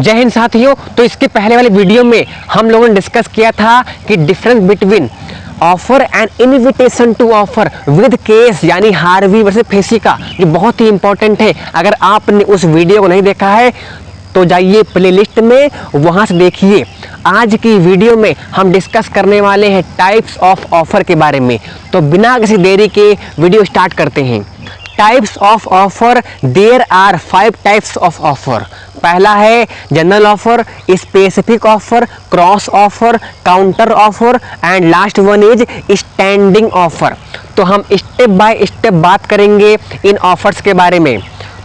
जय हिंद साथियों। तो इसके पहले वाले वीडियो में हम लोगों ने डिस्कस किया था कि difference between offer and invitation to offer with case यानी हार्वी वर्सेस फेसी का, जो बहुत ही इंपॉर्टेंट है। अगर आपने उस वीडियो को नहीं देखा है तो जाइए प्लेलिस्ट में, वहां से देखिए। आज की वीडियो में हम डिस्कस करने वाले हैं टाइप्स ऑफ ऑफर के बारे में। तो बिना किसी देरी के वीडियो स्टार्ट करते हैं। Types of offer, there are 5 types of offer. पहला है general offer, specific offer, cross offer, counter offer and last one is standing offer. तो हम स्टेप बाय स्टेप बात करेंगे इन ऑफर्स के बारे में।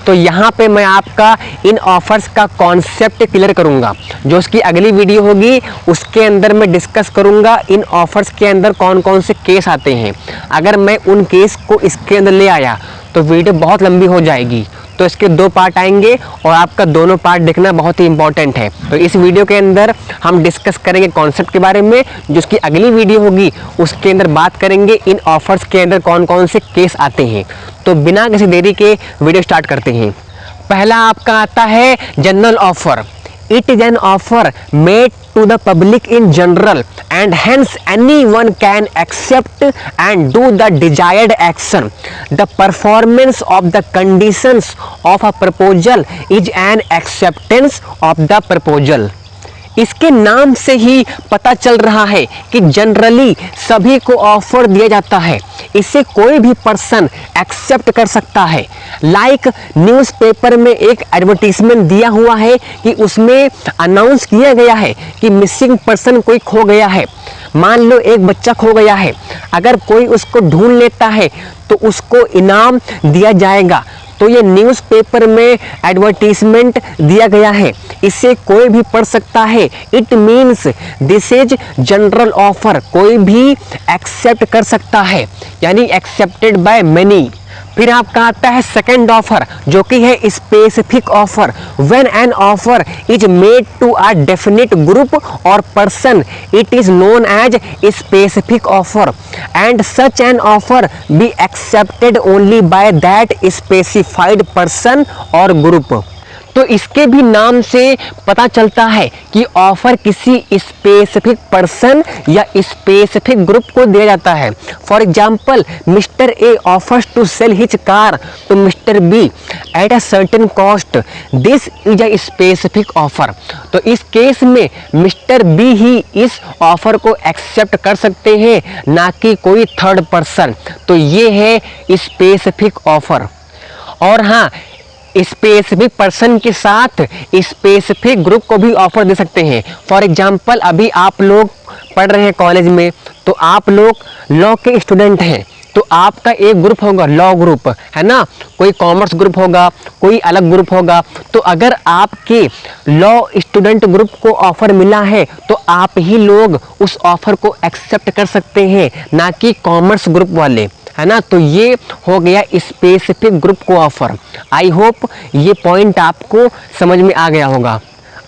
तो यहाँ पे मैं आपका इन ऑफर्स का कॉन्सेप्ट क्लियर करूँगा। जो उसकी अगली वीडियो होगी उसके अंदर मैं डिस्कस करूँगा इन ऑफर्स के अंदर कौन कौन से केस आते हैं। अगर मैं उन केस को इसके अंदर ले आया तो वीडियो बहुत लंबी हो जाएगी। तो इसके 2 पार्ट आएंगे और आपका दोनों पार्ट देखना बहुत ही इंपॉर्टेंट है। तो इस वीडियो के अंदर हम डिस्कस करेंगे कॉन्सेप्ट के बारे में। जो उसकी अगली वीडियो होगी उसके अंदर बात करेंगे इन ऑफर्स के अंदर कौन कौन से केस आते हैं। तो बिना किसी देरी के वीडियो स्टार्ट करते हैं। पहला आपका आता है general offer. It is an offer made to the public in general and hence anyone can accept and do the desired action. The performance of the conditions of a proposal is an acceptance of the proposal. इसके नाम से ही पता चल रहा है कि generally सभी को ऑफर दिया जाता है। इसे कोई भी पर्सन एक्सेप्ट कर सकता है। लाइक न्यूज़पेपर में एक एडवर्टीजमेंट दिया हुआ है कि उसमें अनाउंस किया गया है कि मिसिंग पर्सन कोई खो गया है। मान लो एक बच्चा खो गया है, अगर कोई उसको ढूंढ लेता है तो उसको इनाम दिया जाएगा। तो ये न्यूज़पेपर में एडवर्टीजमेंट दिया गया है, इसे कोई भी पढ़ सकता है। It means this is general offer, कोई भी एक्सेप्ट कर सकता है, यानी एक्सेप्टेड बाय मेनी। फिर आपका आता है सेकंड ऑफर, जो कि है specific offer. When an offer is made to a definite group और person it is known as specific offer and such an offer be accepted only by that specified person और group. तो इसके भी नाम से पता चलता है कि ऑफर किसी स्पेसिफिक पर्सन या स्पेसिफिक ग्रुप को दिया जाता है। For example, mister A offers to sell his car to mister B at a certain cost. This is a specific offer. तो इस केस में मिस्टर बी ही इस ऑफर को एक्सेप्ट कर सकते हैं, ना कि कोई थर्ड पर्सन। तो ये है स्पेसिफिक ऑफर। और हाँ, स्पेसिफिक पर्सन के साथ स्पेसिफिक ग्रुप को भी ऑफर दे सकते हैं। फॉर एग्जाम्पल, अभी आप लोग पढ़ रहे हैं कॉलेज में, तो आप लोग लॉ के स्टूडेंट हैं, तो आपका एक ग्रुप होगा लॉ ग्रुप, है ना। कोई कॉमर्स ग्रुप होगा, कोई अलग ग्रुप होगा। तो अगर आपके लॉ स्टूडेंट ग्रुप को ऑफर मिला है तो आप ही लोग उस ऑफर को एक्सेप्ट कर सकते हैं, ना कि कॉमर्स ग्रुप वाले, है ना। तो ये हो गया स्पेसिफिक ग्रुप को ऑफर। आई होप ये पॉइंट आपको समझ में आ गया होगा।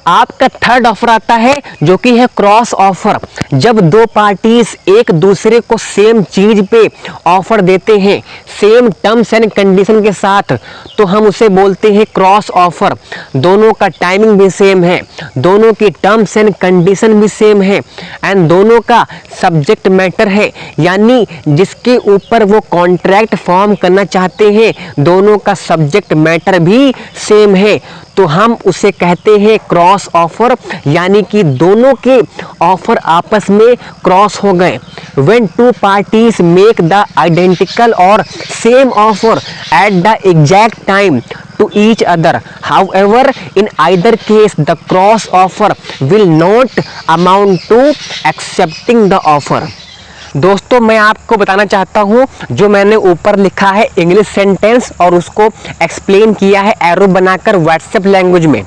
आपका थर्ड ऑफर आता है, जो कि है क्रॉस ऑफर। जब 2 पार्टीज एक दूसरे को सेम चीज पे ऑफर देते हैं, सेम टर्म्स एंड कंडीशन के साथ, तो हम उसे बोलते हैं क्रॉस ऑफर। दोनों का टाइमिंग भी सेम है, दोनों की टर्म्स एंड कंडीशन भी सेम है एंड दोनों का सब्जेक्ट मैटर है, यानी जिसके ऊपर वो कॉन्ट्रैक्ट फॉर्म करना चाहते हैं दोनों का सब्जेक्ट मैटर भी सेम है। तो हम उसे कहते हैं क्रॉस ऑफर, यानी कि दोनों के ऑफर आपस में क्रॉस हो गए। When 2 parties make the identical or same offer at the exact time to each other, however, in either case the cross offer will not amount to accepting the offer. दोस्तों, मैं आपको बताना चाहता हूँ, जो मैंने ऊपर लिखा है इंग्लिश सेंटेंस और उसको एक्सप्लेन किया है एरो बनाकर व्हाट्सएप लैंग्वेज में।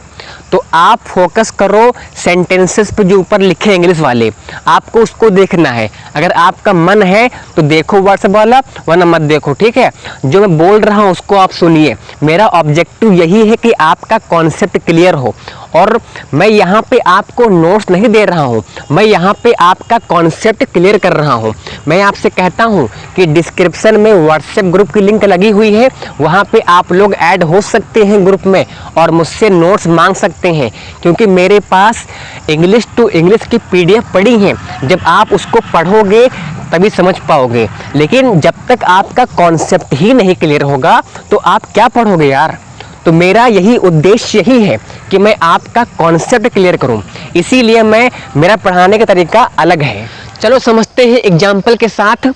तो आप फोकस करो सेंटेंसेस पे जो ऊपर लिखे इंग्लिश वाले, आपको उसको देखना है। अगर आपका मन है तो देखो व्हाट्सएप वाला, वरना मत देखो, ठीक है। जो मैं बोल रहा हूँ उसको आप सुनिए। मेरा ऑब्जेक्टिव यही है कि आपका कॉन्सेप्ट क्लियर हो और मैं यहाँ पे आपको नोट्स नहीं दे रहा हूँ, मैं यहाँ पे आपका कॉन्सेप्ट क्लियर कर रहा हूँ। मैं आपसे कहता हूँ कि डिस्क्रिप्शन में व्हाट्सएप ग्रुप की लिंक लगी हुई है, वहाँ पे आप लोग ऐड हो सकते हैं ग्रुप में और मुझसे नोट्स मांग सकते हैं, क्योंकि मेरे पास इंग्लिश टू इंग्लिश की PDF पड़ी हैं। जब आप उसको पढ़ोगे तभी समझ पाओगे, लेकिन जब तक आपका कॉन्सेप्ट ही नहीं क्लियर होगा तो आप क्या पढ़ोगे यार। तो मेरा यही उद्देश्य यही है कि मैं आपका कॉन्सेप्ट क्लियर करूं, इसीलिए मेरा पढ़ाने का तरीका अलग है। चलो समझते हैं एग्जाम्पल के साथ।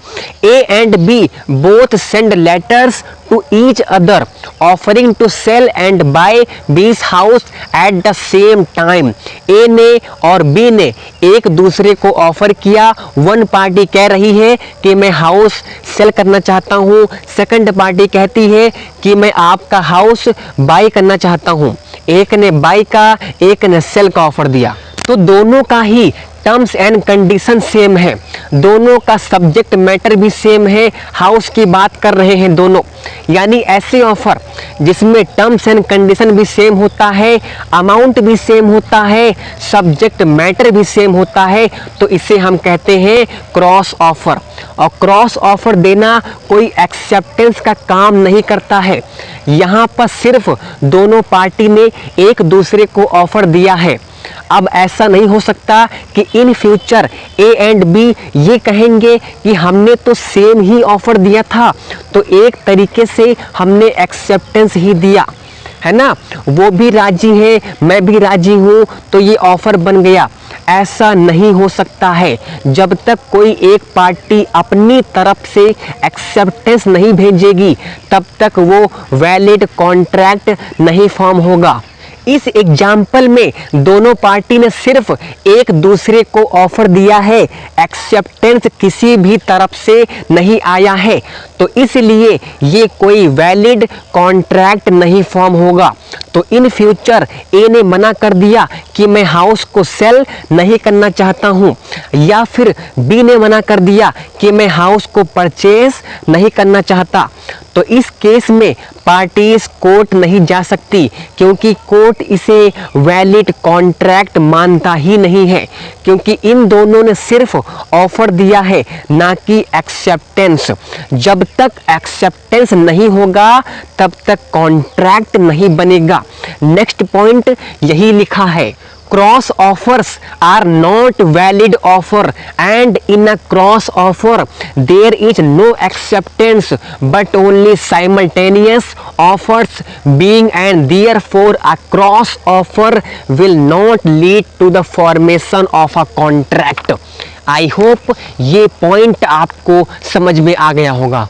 A and B both send letters to each other offering to sell and buy B's house at the same time। A ने और B ने एक दूसरे को ऑफर किया। वन पार्टी कह रही है कि मैं हाउस सेल करना चाहता हूँ, सेकंड पार्टी कहती है कि मैं आपका हाउस बाई करना चाहता हूँ। एक ने बाई का, एक ने सेल का ऑफर दिया। तो दोनों का ही टर्म्स एंड कंडीशन सेम है, दोनों का सब्जेक्ट मैटर भी सेम है, हाउस की बात कर रहे हैं दोनों। यानी ऐसे ऑफर जिसमें टर्म्स एंड कंडीशन भी सेम होता है, अमाउंट भी सेम होता है, सब्जेक्ट मैटर भी सेम होता है, तो इसे हम कहते हैं क्रॉस ऑफर। और क्रॉस ऑफर देना कोई एक्सेप्टेंस का काम नहीं करता है। यहाँ पर सिर्फ दोनों पार्टी ने एक दूसरे को ऑफर दिया है। अब ऐसा नहीं हो सकता कि in future A and B ये कहेंगे कि हमने तो सेम ही ऑफर दिया था, तो एक तरीके से हमने एक्सेप्टेंस ही दिया है ना, वो भी राजी है, मैं भी राजी हूँ, तो ये ऑफर बन गया। ऐसा नहीं हो सकता है। जब तक कोई एक पार्टी अपनी तरफ से एक्सेप्टेंस नहीं भेजेगी तब तक वो वैलिड कॉन्ट्रैक्ट नहीं फॉर्म होगा। इस एग्जाम्पल में दोनों पार्टी ने सिर्फ एक दूसरे को ऑफर दिया है, एक्सेप्टेंस किसी भी तरफ से नहीं आया है, तो इसलिए ये कोई वैलिड कॉन्ट्रैक्ट नहीं फॉर्म होगा। तो इन फ्यूचर ए ने मना कर दिया कि मैं हाउस को सेल नहीं करना चाहता हूँ, या फिर बी ने मना कर दिया कि मैं हाउस को परचेस नहीं करना चाहता, तो इस केस में पार्टीज कोर्ट नहीं जा सकती, क्योंकि कोर्ट इसे वैलिड कॉन्ट्रैक्ट मानता ही नहीं है, क्योंकि इन दोनों ने सिर्फ ऑफर दिया है, ना कि एक्सेप्टेंस। जब तक एक्सेप्टेंस नहीं होगा तब तक कॉन्ट्रैक्ट नहीं बनेगा। नेक्स्ट पॉइंट यही लिखा है, cross offers are not valid offer, and in a cross offer there is no acceptance but only simultaneous offers being, and therefore a cross offer will not lead to the formation of a contract। I hope ये point आपको समझ में आ गया होगा।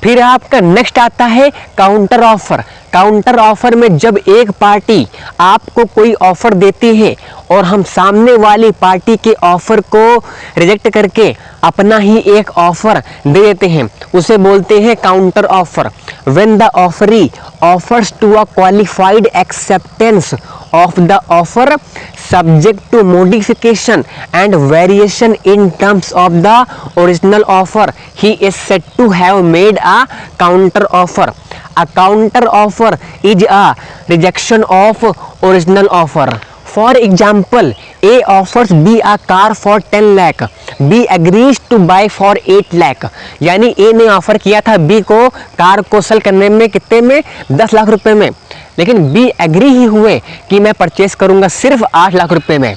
फिर आपका next आता है काउंटर ऑफर। काउंटर ऑफर में जब एक पार्टी आपको कोई ऑफर देती है और हम सामने वाली पार्टी के ऑफर को रिजेक्ट करके अपना ही एक ऑफर दे देते हैं, उसे बोलते हैं counter offer. When the offeree offers to a qualified acceptance of the offer subject to modification and variation in terms of the original offer, he is said to have made a counter offer। A counter offer is a rejection of original offer। For example, A offers B a car for 10 lakh, B agrees to buy for 8 lakh। यानी A ने offer किया था B को car को cell करने में कितने में, 10 लाख रुपए में, लेकिन B एग्री ही हुए कि मैं परचेस करूंगा सिर्फ 8 लाख रुपए में।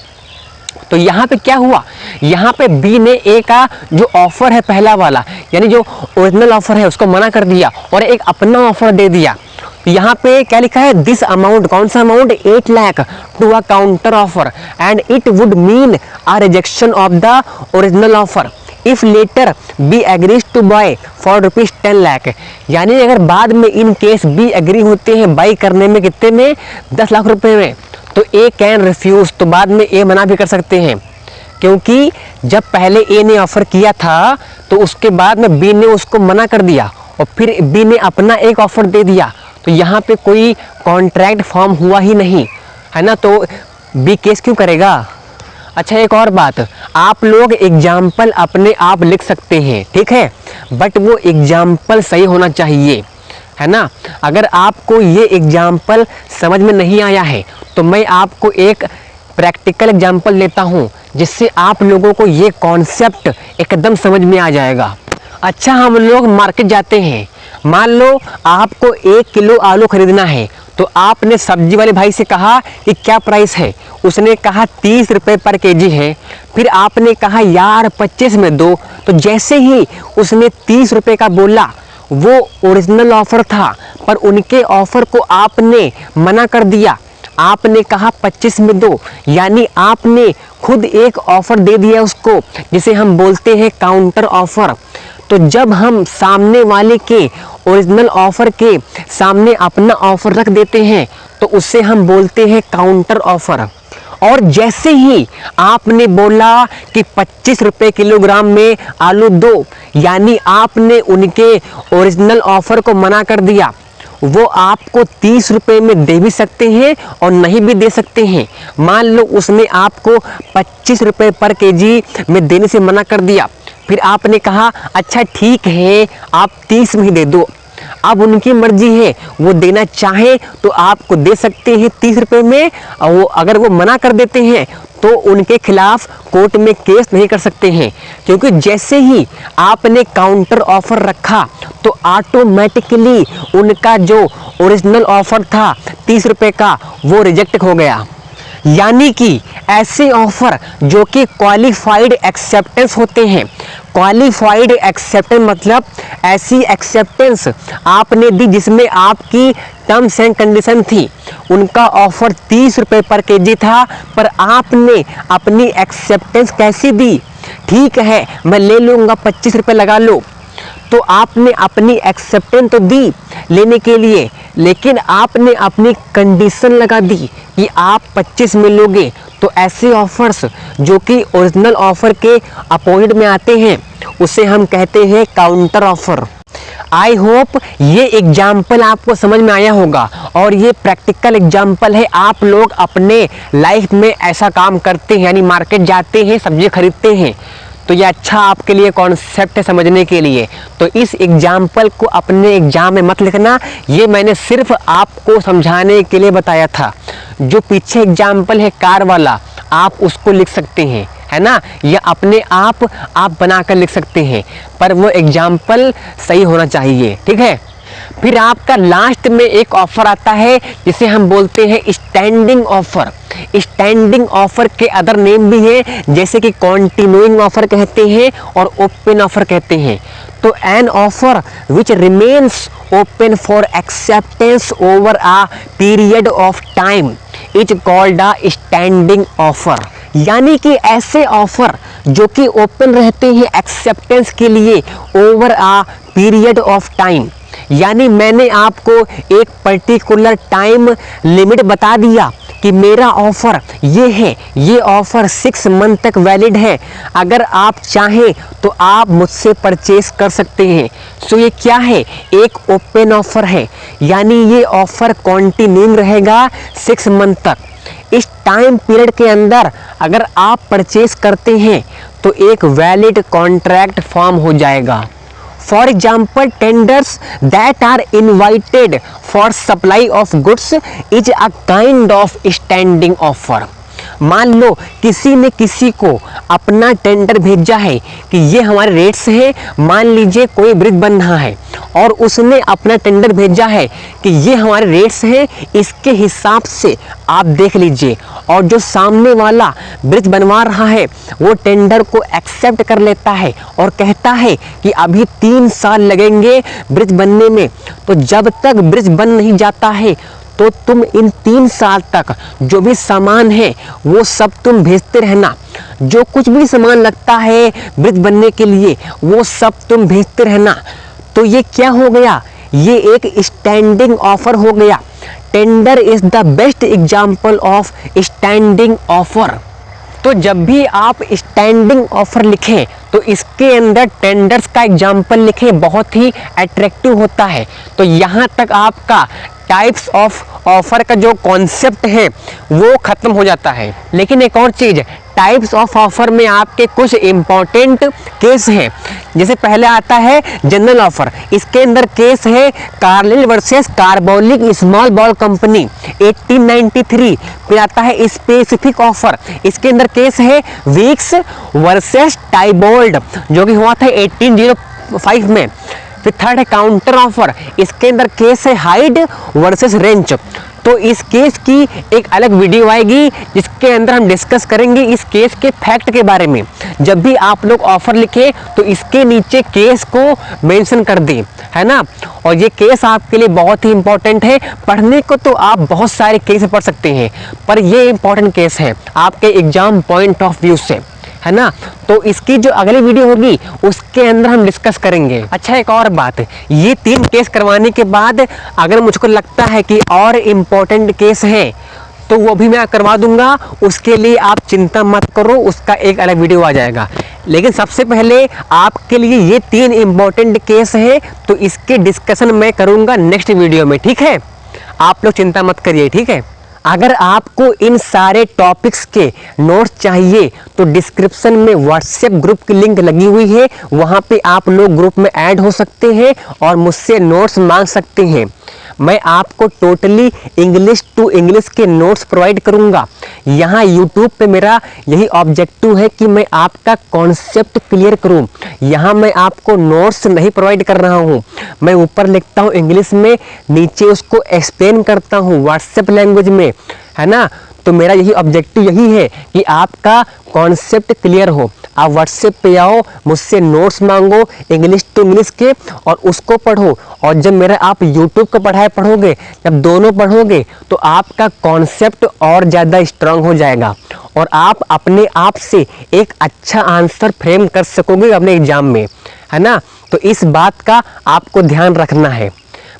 तो यहाँ पे क्या हुआ, यहाँ पे B ने A का जो ऑफर है पहला वाला, यानी जो ओरिजिनल ऑफर है उसको मना कर दिया और एक अपना ऑफर दे दिया। यहाँ पे क्या लिखा है, दिस अमाउंट, कौन सा amount, 8 lakh to a counter offer and it would mean a rejection of the original offer if later B agrees to buy for rupees 10 lakh. यानी अगर बाद में इन केस बी एग्री होते हैं बाई करने में कितने में, 10 लाख रुपए में, तो ए कैन रिफ्यूज, तो बाद में ए मना भी कर सकते हैं, क्योंकि जब पहले ए ने ऑफर किया था तो उसके बाद में बी ने उसको मना कर दिया और फिर बी ने अपना एक ऑफर दे दिया, तो यहाँ पे कोई कॉन्ट्रैक्ट फॉर्म हुआ ही नहीं है ना, तो बी केस क्यों करेगा। अच्छा एक और बात, आप लोग एग्जाम्पल अपने आप लिख सकते हैं, ठीक है, बट वो एग्जाम्पल सही होना चाहिए, है ना। अगर आपको ये एग्जाम्पल समझ में नहीं आया है तो मैं आपको एक प्रैक्टिकल एग्जाम्पल लेता हूँ जिससे आप लोगों को ये कॉन्सेप्ट एकदम समझ में आ जाएगा। अच्छा, हम लोग मार्केट जाते हैं, मान लो आपको 1 किलो आलू खरीदना है, तो आपने सब्जी वाले भाई से कहा कि क्या प्राइस है, उसने कहा 30 रुपये पर केजी है। फिर आपने कहा यार 25 में दो, तो जैसे ही उसने 30 रुपये का बोला, वो ओरिजिनल ऑफ़र था पर उनके ऑफ़र को आपने मना कर दिया, आपने कहा 25 में दो, यानी आपने खुद एक ऑफ़र दे दिया उसको, जिसे हम बोलते हैं काउंटर ऑफ़र। तो जब हम सामने वाले के ओरिजिनल ऑफ़र के सामने अपना ऑफ़र रख देते हैं तो उससे हम बोलते हैं काउंटर ऑफ़र। और जैसे ही आपने बोला कि 25 रुपये किलोग्राम में आलू दो, यानी आपने उनके ओरिजिनल ऑफ़र को मना कर दिया। वो आपको 30 रुपये में दे भी सकते हैं और नहीं भी दे सकते हैं। मान लो उसने आपको 25 रुपये पर केजी में देने से मना कर दिया, फिर आपने कहा अच्छा ठीक है आप 30 में ही दे दो। अब उनकी मर्जी है, वो देना चाहे तो आपको दे सकते हैं 30 रुपये में, और वो अगर वो मना कर देते हैं तो उनके खिलाफ कोर्ट में केस नहीं कर सकते हैं, क्योंकि जैसे ही आपने काउंटर ऑफ़र रखा तो ऑटोमेटिकली उनका जो ओरिजिनल ऑफ़र था 30 रुपये का वो रिजेक्ट हो गया। यानी कि ऐसे ऑफ़र जो कि क्वालिफाइड एक्सेप्टेंस होते हैं, क्वालिफाइड एक्सेप्टेंस मतलब ऐसी एक्सेप्टेंस आपने दी जिसमें आपकी टर्म्स एंड कंडीशन थी। उनका ऑफ़र 30 रुपये पर केजी था पर आपने अपनी एक्सेप्टेंस कैसी दी, ठीक है मैं ले लूँगा 25 रुपये लगा लो, तो आपने अपनी एक्सेप्टेंस तो दी लेने के लिए, लेकिन आपने अपनी कंडीशन लगा दी कि आप 25 में लोगे। तो ऐसे ऑफर्स जो कि ओरिजिनल ऑफ़र के अपोजिट में आते हैं उसे हम कहते हैं काउंटर ऑफ़र। आई होप ये एग्जाम्पल आपको समझ में आया होगा, और ये प्रैक्टिकल एग्जाम्पल है। आप लोग अपने लाइफ में ऐसा काम करते हैं, यानी मार्केट जाते हैं, सब्जी खरीदते हैं, तो ये अच्छा आपके लिए कॉन्सेप्ट है समझने के लिए। तो इस एग्जाम्पल को अपने एग्जाम में मत लिखना, ये मैंने सिर्फ आपको समझाने के लिए बताया था। जो पीछे एग्जाम्पल है कार वाला, आप उसको लिख सकते हैं, है ना, या अपने आप बनाकर लिख सकते हैं, पर वो एग्जाम्पल सही होना चाहिए, ठीक है। फिर आपका लास्ट में एक ऑफर आता है जिसे हम बोलते हैं स्टैंडिंग ऑफर। स्टैंडिंग ऑफर के अदर नेम भी हैं, जैसे कि कॉन्टिन्यूइंग ऑफर कहते हैं और ओपन ऑफर कहते हैं। तो an offer which remains open for acceptance over a period of time is called a standing offer. यानी कि ऐसे ऑफर जो कि ओपन रहते हैं एक्सेप्टेंस के लिए over a period of time, यानी मैंने आपको एक पर्टिकुलर टाइम लिमिट बता दिया कि मेरा ऑफ़र ये है, ये ऑफ़र 6 मंथ तक वैलिड है, अगर आप चाहें तो आप मुझसे परचेस कर सकते हैं। सो ये क्या है, एक ओपन ऑफ़र है, यानी ये ऑफ़र कंटिन्यूइंग रहेगा 6 मंथ तक। इस टाइम पीरियड के अंदर अगर आप परचेस करते हैं तो एक वैलिड कॉन्ट्रैक्ट फॉर्म हो जाएगा। For example, tenders that are invited for supply of goods is a kind of standing offer। मान लो किसी ने किसी को अपना टेंडर भेजा है कि ये हमारे रेट्स हैं, मान लीजिए कोई ब्रिज बन रहा है और उसने अपना टेंडर भेजा है कि ये हमारे रेट्स हैं, इसके हिसाब से आप देख लीजिए, और जो सामने वाला ब्रिज बनवा रहा है वो टेंडर को एक्सेप्ट कर लेता है और कहता है कि अभी 3 साल लगेंगे ब्रिज बनने में, तो जब तक ब्रिज बन नहीं जाता है तो तुम इन 3 साल तक जो भी सामान है वो सब तुम भेजते रहना, जो कुछ भी सामान लगता है ब्रिज बनने के लिए वो सब तुम भेजते रहना। तो ये क्या हो गया, ये एक स्टैंडिंग ऑफर हो गया। Tender is the best example of standing offer. तो जब भी आप स्टैंडिंग ऑफर लिखें तो इसके अंदर टेंडर्स का एग्जाम्पल लिखें, बहुत ही अट्रैक्टिव होता है। तो यहाँ तक आपका टाइप्स ऑफ ऑफर का जो कॉन्सेप्ट है वो ख़त्म हो जाता है। लेकिन एक और चीज़, टाइप्स ऑफ ऑफर में आपके कुछ इम्पॉर्टेंट केस हैं जैसे पहले आता है जनरल ऑफर, इसके अंदर केस है Carlill versus carbolic small ball company 1893। फिर आता है स्पेसिफिक ऑफर, इसके अंदर केस है वीक्स वर्सेस टाइबोल्ड जो कि हुआ था 1805 में। फिर थर्ड है काउंटर ऑफर, इसके अंदर केस है हाइड वर्सेस रेंच। तो इस केस की एक अलग वीडियो आएगी जिसके अंदर हम डिस्कस करेंगे इस केस के फैक्ट के बारे में। जब भी आप लोग ऑफर लिखें तो इसके नीचे केस को मेंशन कर दें, है ना। और ये केस आपके लिए बहुत ही इंपॉर्टेंट है। पढ़ने को तो आप बहुत सारे केस पढ़ सकते हैं, पर ये इंपॉर्टेंट केस है आपके एग्जाम पॉइंट ऑफ व्यू से, है ना। तो इसकी जो अगली वीडियो होगी उसके अंदर हम डिस्कस करेंगे। अच्छा, एक और बात, ये 3 केस करवाने के बाद अगर मुझको लगता है कि और इम्पोर्टेंट केस है तो वो भी मैं करवा दूंगा। उसके लिए आप चिंता मत करो, उसका एक अलग वीडियो आ जाएगा। लेकिन सबसे पहले आपके लिए ये 3 इम्पोर्टेंट केस है तो इसके डिस्कशन मैं करूंगा नेक्स्ट वीडियो में, ठीक है। आप लोग चिंता मत करिए, ठीक है। अगर आपको इन सारे टॉपिक्स के नोट्स चाहिए तो डिस्क्रिप्शन में व्हाट्सएप ग्रुप की लिंक लगी हुई है, वहां पे आप लोग ग्रुप में ऐड हो सकते हैं और मुझसे नोट्स मांग सकते हैं। मैं आपको टोटली इंग्लिश टू इंग्लिश के नोट्स प्रोवाइड करूंगा। यहाँ यूट्यूब पे मेरा यही ऑब्जेक्टिव है कि मैं आपका कॉन्सेप्ट क्लियर करूं। यहाँ मैं आपको नोट्स नहीं प्रोवाइड कर रहा हूँ, मैं ऊपर लिखता हूँ इंग्लिश में, नीचे उसको एक्सप्लेन करता हूँ व्हाट्सएप लैंग्वेज में, है ना। तो मेरा यही ऑब्जेक्टिव यही है कि आपका कॉन्सेप्ट क्लियर हो। आप व्हाट्सएप पे आओ, मुझसे नोट्स मांगो इंग्लिश टू इंग्लिश के और उसको पढ़ो। और जब मेरा आप यूट्यूब का पढ़ाई पढ़ोगे, जब दोनों पढ़ोगे तो आपका कॉन्सेप्ट और ज़्यादा स्ट्रांग हो जाएगा और आप अपने आप से एक अच्छा आंसर फ्रेम कर सकोगे अपने एग्जाम में, है ना। तो इस बात का आपको ध्यान रखना है।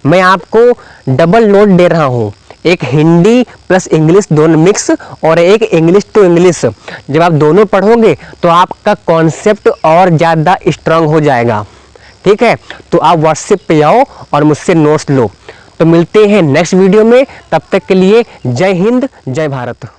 मैं आपको डबल नोट दे रहा हूँ, एक हिंदी प्लस इंग्लिश दोनों मिक्स और एक इंग्लिश टू इंग्लिश। जब आप दोनों पढ़ोगे तो आपका कॉन्सेप्ट और ज़्यादा स्ट्रांग हो जाएगा, ठीक है। तो आप व्हाट्सएप पे आओ और मुझसे नोट्स लो। तो मिलते हैं नेक्स्ट वीडियो में, तब तक के लिए जय हिंद जय भारत।